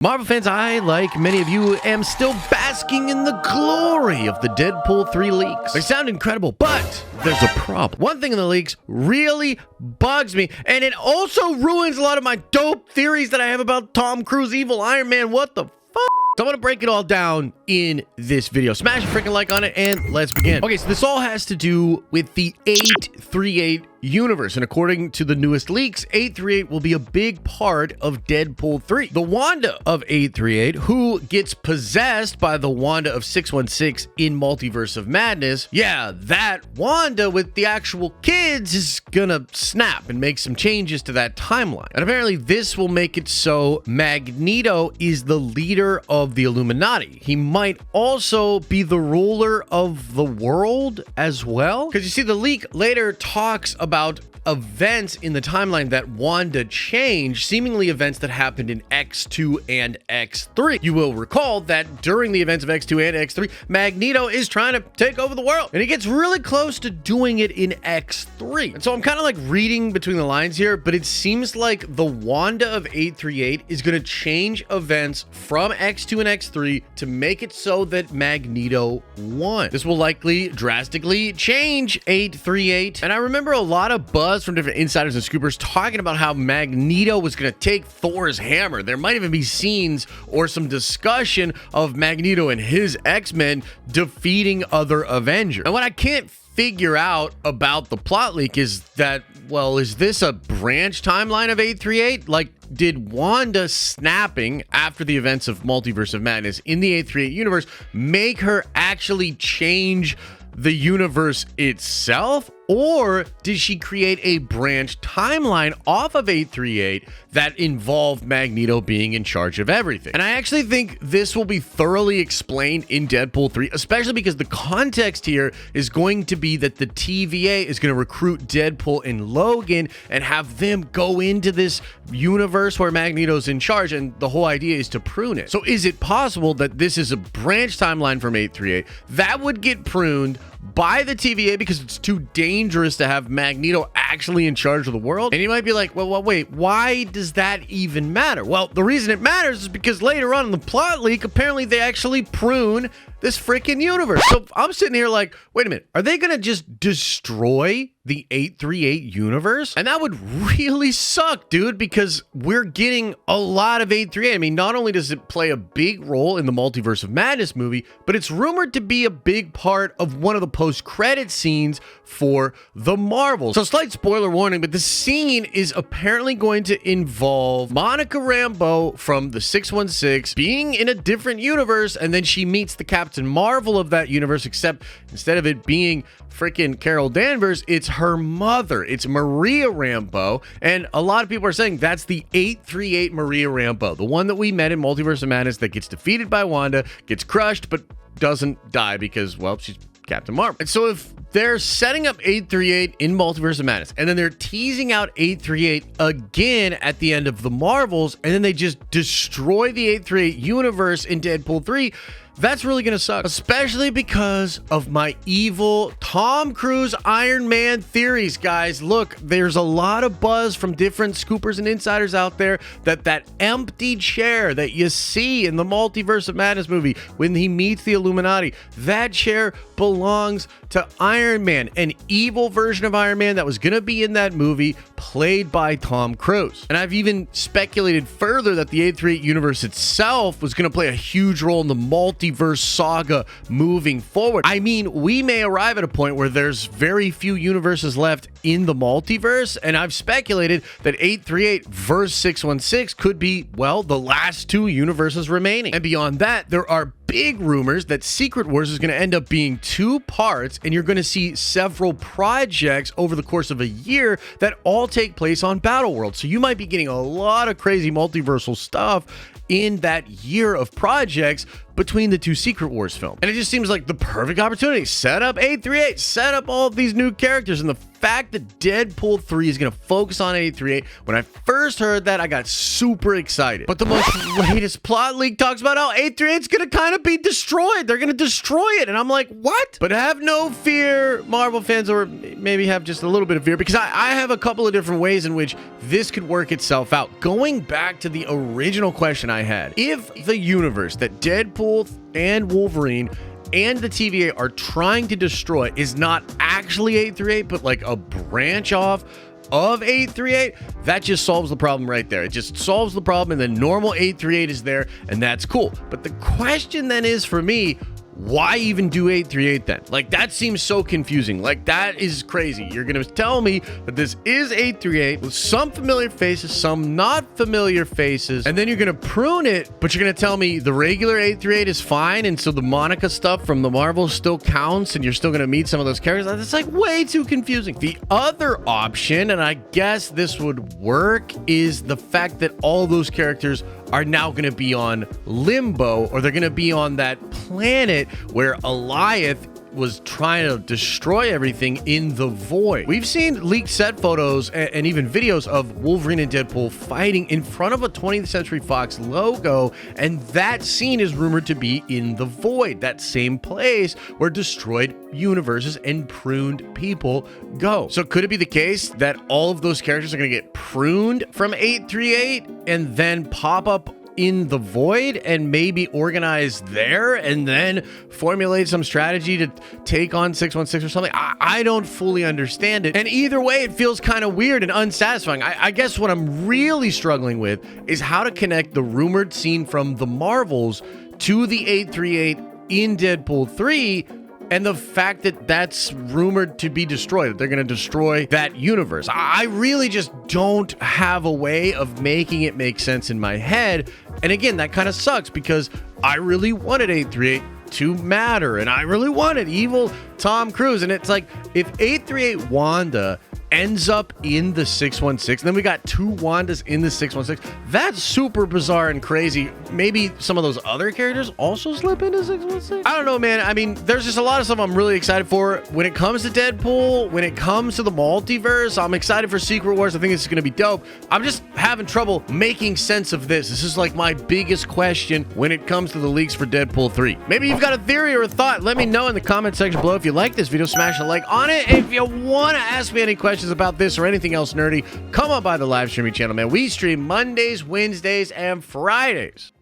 Marvel fans, I, like many of you, am still basking in the glory of the Deadpool 3 leaks. They sound incredible, but there's a problem. One thing in the leaks really bugs me, and it also ruins a lot of my dope theories that I have about Tom Cruise, evil Iron Man. What the fuck? So I'm gonna break it all down in this video. Smash a freaking like on it, and let's begin. Okay, so this all has to do with the 838 universe, and according to the newest leaks, 838 will be a big part of Deadpool 3. The Wanda of 838, who gets possessed by the Wanda of 616 in Multiverse of Madness, yeah, that Wanda with the actual kids is gonna snap and make some changes to that timeline. And apparently this will make it so Magneto is the leader of the Illuminati. He might also be the ruler of the world as well. Because you see, the leak later talks about events in the timeline that Wanda changed, seemingly events that happened in X2 and X3. You will recall that during the events of X2 and X3, Magneto is trying to take over the world, and he gets really close to doing it in X3. And so I'm kind of like reading between the lines here, but it seems like the Wanda of 838 is going to change events from X2 and X3 to make it so that Magneto won. This will likely drastically change 838, and I remember a lot of buzz from different insiders and scoopers talking about how Magneto was going to take Thor's hammer. There might even be scenes or some discussion of Magneto and his X-Men defeating other Avengers. And what I can't figure out about the plot leak is that, well, is this a branch timeline of 838? Like, did Wanda snapping after the events of Multiverse of Madness in the 838 universe make her actually change the universe itself? Or did she create a branch timeline off of 838 that involved Magneto being in charge of everything? And I actually think this will be thoroughly explained in Deadpool 3, especially because the context here is going to be that the TVA is going to recruit Deadpool and Logan and have them go into this universe where Magneto's in charge, and the whole idea is to prune it. So is it possible that this is a branch timeline from 838 that would get pruned by the TVA because it's too dangerous to have Magneto actually in charge of the world? And you might be like, well, wait, why does that even matter? Well, the reason it matters is because later on in the plot leak, apparently they actually prune this freaking universe. So I'm sitting here like, wait a minute, are they gonna just destroy the 838 universe? And that would really suck, dude, because we're getting a lot of 838. I mean, not only does it play a big role in the Multiverse of Madness movie, but it's rumored to be a big part of one of the post-credit scenes for the Marvels. So slight spoiler warning, but the scene is apparently going to involve Monica Rambeau from the 616 being in a different universe, and then she meets the Captain Marvel of that universe, except instead of it being freaking Carol Danvers, it's her mother. It's Maria Rambeau, and a lot of people are saying that's the 838 Maria Rambeau, the one that we met in Multiverse of Madness that gets defeated by Wanda, gets crushed, but doesn't die because, well, she's Captain Marvel. And so if they're setting up 838 in Multiverse of Madness, and then they're teasing out 838 again at the end of the Marvels, and then they just destroy the 838 universe in Deadpool 3, that's really gonna suck, especially because of my evil Tom Cruise Iron Man theories, guys. Look, there's a lot of buzz from different scoopers and insiders out there that empty chair that you see in the Multiverse of Madness movie when he meets the Illuminati, that chair belongs to Iron Man, an evil version of Iron Man that was gonna be in that movie, played by Tom Cruise. And I've even speculated further that the 838 universe itself was gonna play a huge role in the multiverse saga moving forward. I mean, we may arrive at a point where there's very few universes left in the multiverse, and I've speculated that 838 versus 616 could be, well, the last two universes remaining. And beyond that, there are big rumors that Secret Wars is going to end up being 2 parts, and you're going to see several projects over the course of a year that all take place on Battleworld. So you might be getting a lot of crazy multiversal stuff in that year of projects between the 2 Secret Wars films. And it just seems like the perfect opportunity. Set up 838, set up all of these new characters, and the fact that Deadpool 3 is going to focus on 838, when I first heard that, I got super excited. But the most latest plot leak talks about how 838 is going to kind of be destroyed. They're going to destroy it. And I'm like, what? But have no fear, Marvel fans, or maybe have just a little bit of fear, because I have a couple of different ways in which this could work itself out. Going back to the original question I had, if the universe that Deadpool and Wolverine and the TVA are trying to destroy is not actually 838, but like a branch off of 838, that just solves the problem right there. It just solves the problem, and then normal 838 is there, and that's cool. But the question then is, for me, why even do 838 then? Like, that seems so confusing. Like, that is crazy. You're gonna tell me that this is 838 with some familiar faces, some not familiar faces, and then you're gonna prune it, but you're gonna tell me the regular 838 is fine, and so the Monica stuff from the Marvel still counts, and you're still gonna meet some of those characters. That's like way too confusing. The other option, and I guess this would work, is the fact that all those characters are now going to be on Limbo, or they're going to be on that planet where Eliath was trying to destroy everything in the void. We've seen leaked set photos and even videos of Wolverine and Deadpool fighting in front of a 20th Century Fox logo, and that scene is rumored to be in the void, that same place where destroyed universes and pruned people go. So could it be the case that all of those characters are going to get pruned from 838 and then pop up in the void and maybe organize there and then formulate some strategy to take on 616 or something? I don't fully understand it. And either way, it feels kind of weird and unsatisfying. I guess what I'm really struggling with is how to connect the rumored scene from the Marvels to the 838 in Deadpool 3, and the fact that that's rumored to be destroyed, that they're going to destroy that universe. I really just don't have a way of making it make sense in my head. And again, that kind of sucks, because I really wanted 838 to matter, and I really wanted evil Tom Cruise. And it's like, if 838 Wanda ends up in the 616, and then we got two Wandas in the 616, that's super bizarre and crazy. Maybe some of those other characters also slip into 616? I don't know, man. I mean, there's just a lot of stuff I'm really excited for when it comes to Deadpool, when it comes to the multiverse. I'm excited for Secret Wars. I think this is going to be dope. I'm just having trouble making sense of this. This is like my biggest question when it comes to the leaks for Deadpool 3. Maybe you've got a theory or a thought. Let me know in the comment section below. If you like this video, smash a like on it. If you want to ask me any questions about this or anything else nerdy, come on by the live streaming channel, man. We stream Mondays, Wednesdays, and Fridays.